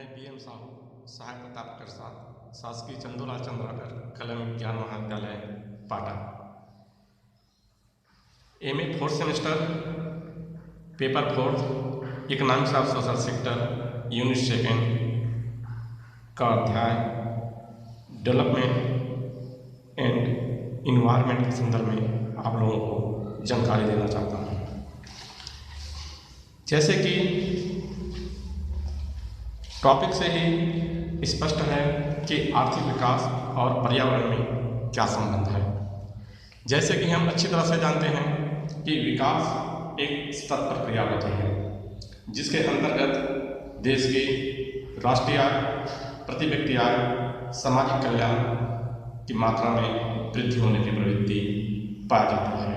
PM Sahu सहायक प्रताप प्रसाद शासकीय चंदूलाल चंद्राकर कलम विज्ञान महाविद्यालय पाटा। MA 4th semester paper 4 economics of social sector unit 2 का अध्याय डेवलपमेंट एंड इन्वायरमेंट के संदर्भ में आप लोगों को जानकारी देना चाहता हूँ। जैसे कि टॉपिक से ही स्पष्ट है कि आर्थिक विकास और पर्यावरण में क्या संबंध है। जैसे कि हम अच्छी तरह से जानते हैं कि विकास एक सतत प्रक्रिया होती है जिसके अंतर्गत देश की राष्ट्रीय आय, प्रति व्यक्ति आय, सामाजिक कल्याण की मात्रा में वृद्धि होने की प्रवृत्ति पाई जाती है।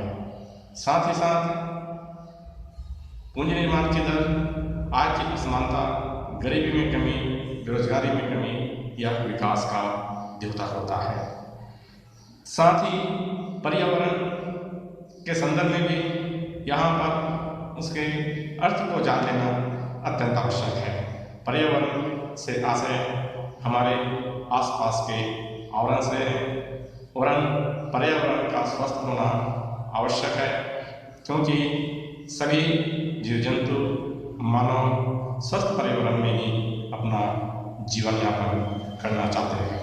साथ ही साथ पूंजी निर्माण की दर, आय की असमानता, गरीबी में कमी, बेरोजगारी में कमी यह विकास का द्योतक होता है। साथ ही पर्यावरण के संदर्भ में भी यहाँ पर उसके अर्थ को जान लेना अत्यंत आवश्यक है। पर्यावरण से आशय हमारे आसपास के आवरण से है। पर्यावरण का स्वस्थ होना आवश्यक है क्योंकि सभी जीव जंतु मानव स्वस्थ पर्यावरण में ही अपना जीवन यापन करना चाहते हैं।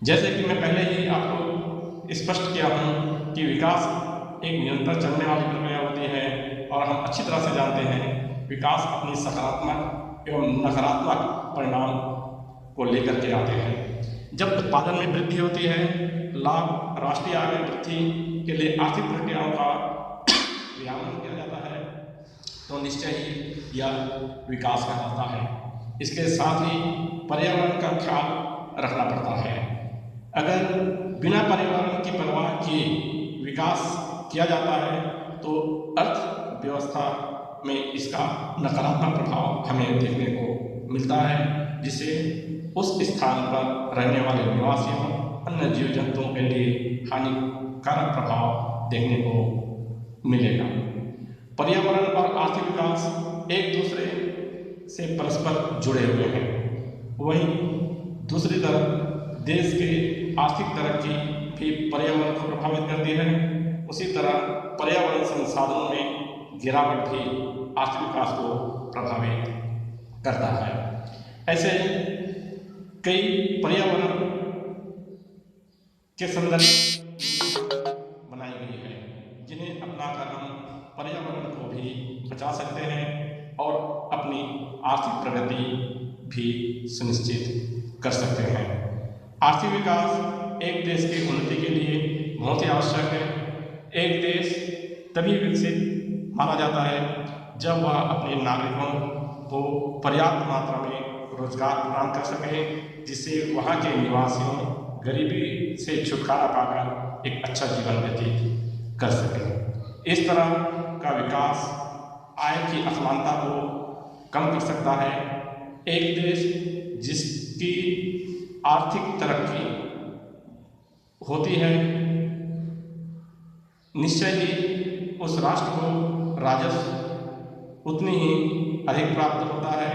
जैसे कि मैं पहले ही आपको स्पष्ट किया हूँ कि विकास एक निरंतर चलने वाली प्रक्रिया होती है और हम अच्छी तरह से जानते हैं विकास अपनी सकारात्मक एवं नकारात्मक परिणाम को लेकर के आते हैं। जब उत्पादन में वृद्धि होती है, लाभ, राष्ट्रीय आय में वृद्धि के लिए आर्थिक प्रक्रियाओं का क्रियान्वयन किया जाता है तो निश्चय ही यह विकास कहलाता है। इसके साथ ही पर्यावरण का ख्याल रखना पड़ता है। अगर बिना पर्यावरण की परवाह किए विकास किया जाता है तो अर्थव्यवस्था में इसका नकारात्मक प्रभाव हमें देखने को मिलता है, जिससे उस स्थान पर रहने वाले निवासियों, अन्य जीव जंतुओं के लिए हानिकारक प्रभाव देखने को मिलेगा। पर्यावरण और आर्थिक विकास एक दूसरे से परस्पर जुड़े हुए हैं। वहीं दूसरी तरफ देश के आर्थिक तरक्की भी पर्यावरण को प्रभावित करती है। उसी तरह पर्यावरण संसाधनों में गिरावट भी आर्थिक विकास को प्रभावित करता है। ऐसे कई पर्यावरण के संदर्भ बनाई गई है जिन्हें अपनाकर हम पर्यावरण को भी बचा सकते हैं और अपनी आर्थिक प्रगति भी सुनिश्चित कर सकते हैं। आर्थिक विकास एक देश की उन्नति के लिए बहुत ही आवश्यक है। एक देश तभी विकसित माना जाता है जब वह अपने नागरिकों को पर्याप्त मात्रा में रोजगार प्रदान कर सके, जिससे वहाँ के निवासियों गरीबी से छुटकारा पाकर एक अच्छा जीवन व्यतीत कर सकें। इस तरह का विकास आय की असमानता को कम कर सकता है। एक देश जिसकी आर्थिक तरक्की होती है, निश्चय ही उस राष्ट्र को राजस्व उतनी ही अधिक प्राप्त होता है।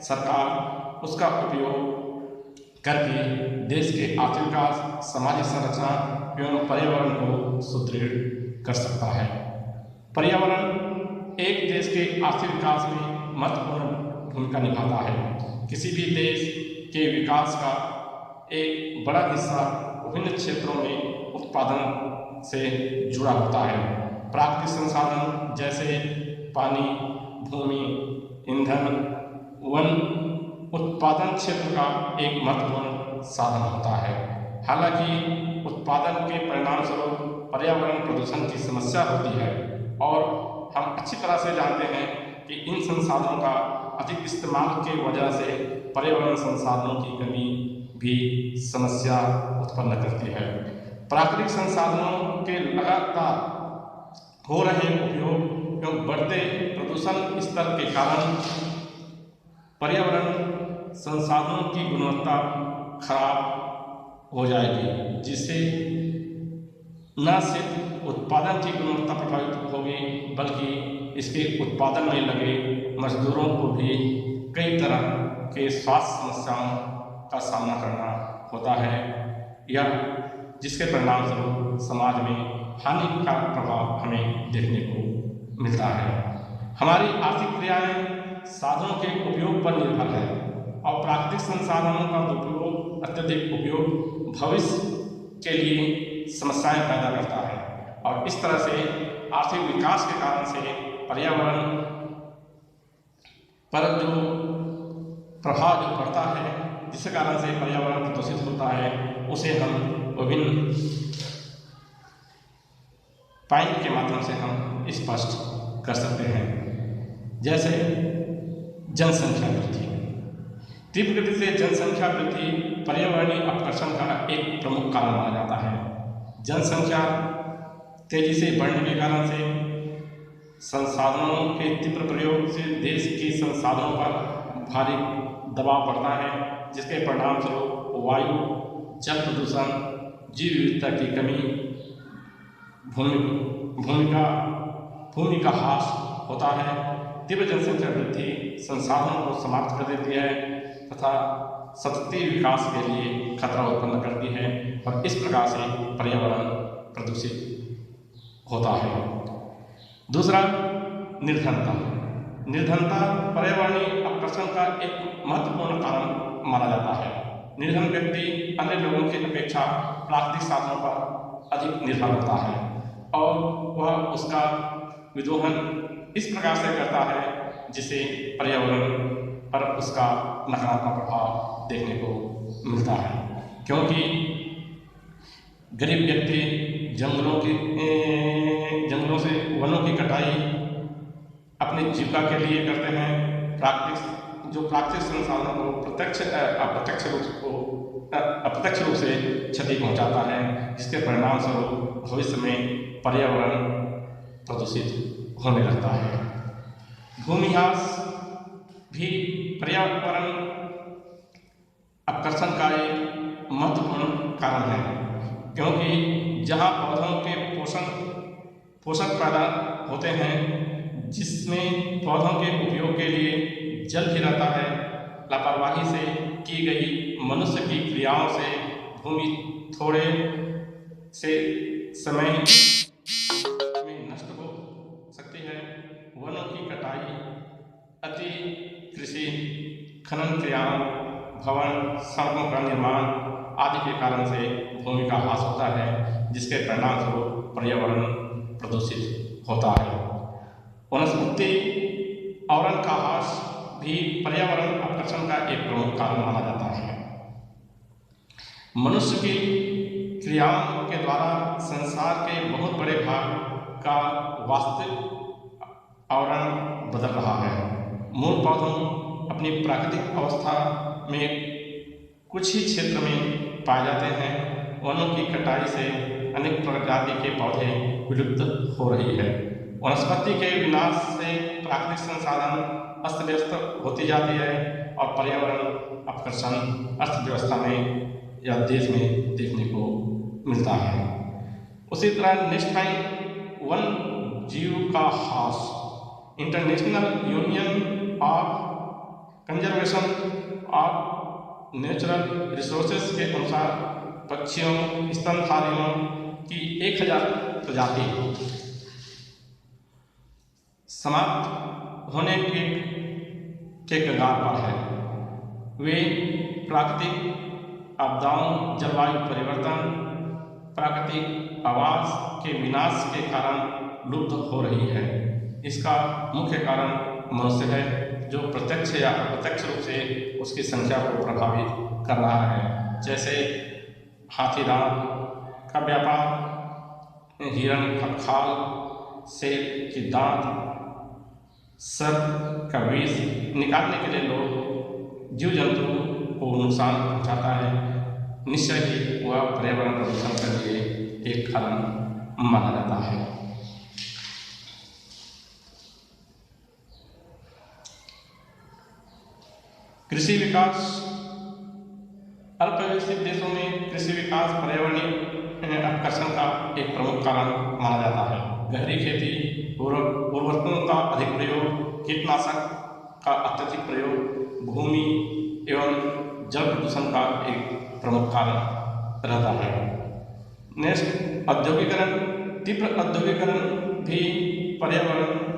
सरकार उसका उपयोग करके देश के आर्थिक विकास, सामाजिक संरचना एवं पर्यावरण को सुदृढ़ कर सकता है। पर्यावरण एक देश के आर्थिक विकास में महत्वपूर्ण भूमिका निभाता है। किसी भी देश के विकास का एक बड़ा हिस्सा विभिन्न क्षेत्रों में उत्पादन से जुड़ा होता है। प्राकृतिक संसाधन जैसे पानी, भूमि, ईंधन, वन उत्पादन क्षेत्र का एक महत्वपूर्ण साधन होता है। हालांकि उत्पादन के परिणाम स्वरूप पर्यावरण प्रदूषण की समस्या होती है और हम अच्छी तरह से जानते हैं कि इन संसाधनों का अधिक इस्तेमाल की वजह से पर्यावरण संसाधनों की कमी भी समस्या उत्पन्न करती है। प्राकृतिक संसाधनों के लगातार हो रहे उपयोग एवं बढ़ते प्रदूषण स्तर के कारण पर्यावरण संसाधनों की गुणवत्ता खराब हो जाएगी, जिससे न सिर्फ उत्पादन की गुणवत्ता प्रभावित होगी बल्कि इसके उत्पादन में लगे मजदूरों को भी कई तरह के स्वास्थ्य समस्याओं का सामना करना होता है, या जिसके परिणाम स्वरूप समाज में हानिकारक प्रभाव हमें देखने को मिलता है। हमारी आर्थिक क्रियाएं साधनों के उपयोग पर निर्भर है और प्राकृतिक संसाधनों का दुरुपयोग, अत्यधिक उपयोग भविष्य के लिए समस्याएं पैदा करता है, और इस तरह से आर्थिक विकास के कारण से पर्यावरण पर जो प्रभाव जो पड़ता है, जिसके कारण से पर्यावरण प्रदूषित होता है, उसे हम विभिन्न पॉइंट के माध्यम से हम स्पष्ट कर सकते हैं। जैसे जनसंख्या वृद्धि। तीव्र गति से जनसंख्या वृद्धि पर्यावरणीय अपकर्षण का एक प्रमुख कारण माना जाता है। जनसंख्या तेजी से बढ़ने के कारण से संसाधनों के तीव्र प्रयोग से देश के संसाधनों पर भारी दबाव पड़ता है, जिसके परिणाम स्वरूप वायु, जल प्रदूषण, जीव विविधता की कमी, भूमि का ह्रास होता है। तीव्र जनसंख्या वृद्धि संसाधनों को समाप्त कर देती है तथा सतत विकास के लिए खतरा उत्पन्न करती है, और इस प्रकार से पर्यावरण प्रदूषित होता है। दूसरा, निर्धनता। निर्धनता पर्यावरणीय अपकर्षण का एक महत्वपूर्ण कारण माना जाता है। निर्धन व्यक्ति अन्य लोगों की अपेक्षा प्राकृतिक साधनों पर अधिक निर्भर होता है, और वह उसका विदोहन इस प्रकार से करता है जिससे पर्यावरण पर उसका नकारात्मक प्रभाव देखने को मिलता है। क्योंकि गरीब व्यक्ति जंगलों से वनों की कटाई अपनी जीविका के लिए करते हैं। प्राकृतिक संसाधनों को अप्रत्यक्ष रूप से क्षति पहुंचाता है, जिसके परिणाम स्वरूप भविष्य में पर्यावरण प्रदूषित होने लगता है। भूमिह्रास भी पर्यावरण अपकर्षण का एक महत्वपूर्ण कारण है, क्योंकि जहाँ पौधों के पोषक पैदा होते हैं, जिसमें पौधों के उपयोग के लिए जल भी रहता है, लापरवाही से की गई मनुष्य की क्रियाओं से भूमि थोड़े से समय में नष्ट हो सकती है। वनों की कटाई, अति कृषि, खनन क्रियाओं, भवन, सड़कों का निर्माण आदि के कारण से भूमि का ह्रास होता है, जिसके परिणाम स्वरूप पर्यावरण प्रदूषित होता है। वनस्पति आवरण का ह्रास भी पर्यावरण अपकर्षण का एक प्रमुख कारण माना जाता है। मनुष्य की क्रियाओं के द्वारा संसार के बहुत बड़े भाग का वास्तविक आवरण बदल रहा है। मूल पौधों अपनी प्राकृतिक अवस्था में कुछ ही क्षेत्र में पाए जाते हैं। वनों की कटाई से अनेक प्रजाति के पौधे विलुप्त हो रही है। वनस्पति के विनाश से प्राकृतिक संसाधन अस्त व्यस्त होती जाती है, और पर्यावरण अपकर्षण अर्थव्यवस्था में या देश में देखने को मिलता है। उसी तरह नेक्स्ट टाइम वन जीव का ह्रास। International union of conservation of natural resources के अनुसार पक्षियों, स्तनधारियों की 1000 प्रजाति समाप्त होने के कगार पर है। वे प्राकृतिक आपदाओं, जलवायु परिवर्तन, प्राकृतिक आवास के विनाश के कारण लुप्त हो रही है। इसका मुख्य कारण मनुष्य है, जो प्रत्यक्ष या अप्रत्यक्ष रूप से उसकी संख्या को प्रभावित कर रहा है। जैसे हाथी दांत का व्यापार, हिरण का खाल, शेर की दांत, सर्प का विष निकालने के लिए लोग जीव जंतु को नुकसान पहुंचाता है। निश्चय ही वह पर्यावरण प्रदूषण के लिए एक कारण माना जाता है। कृषि विकास। अल्पविकसित देशों में कृषि विकास पर्यावरणीय अपकर्षण का एक प्रमुख कारण माना जाता है। गहरी खेती, उर्वरकों का अधिक प्रयोग, कीटनाशक का अत्यधिक प्रयोग भूमि एवं जल प्रदूषण का एक प्रमुख कारण रहता है। नेक्स्ट, औद्योगिकरण। तीव्र औद्योगिकरण भी पर्यावरण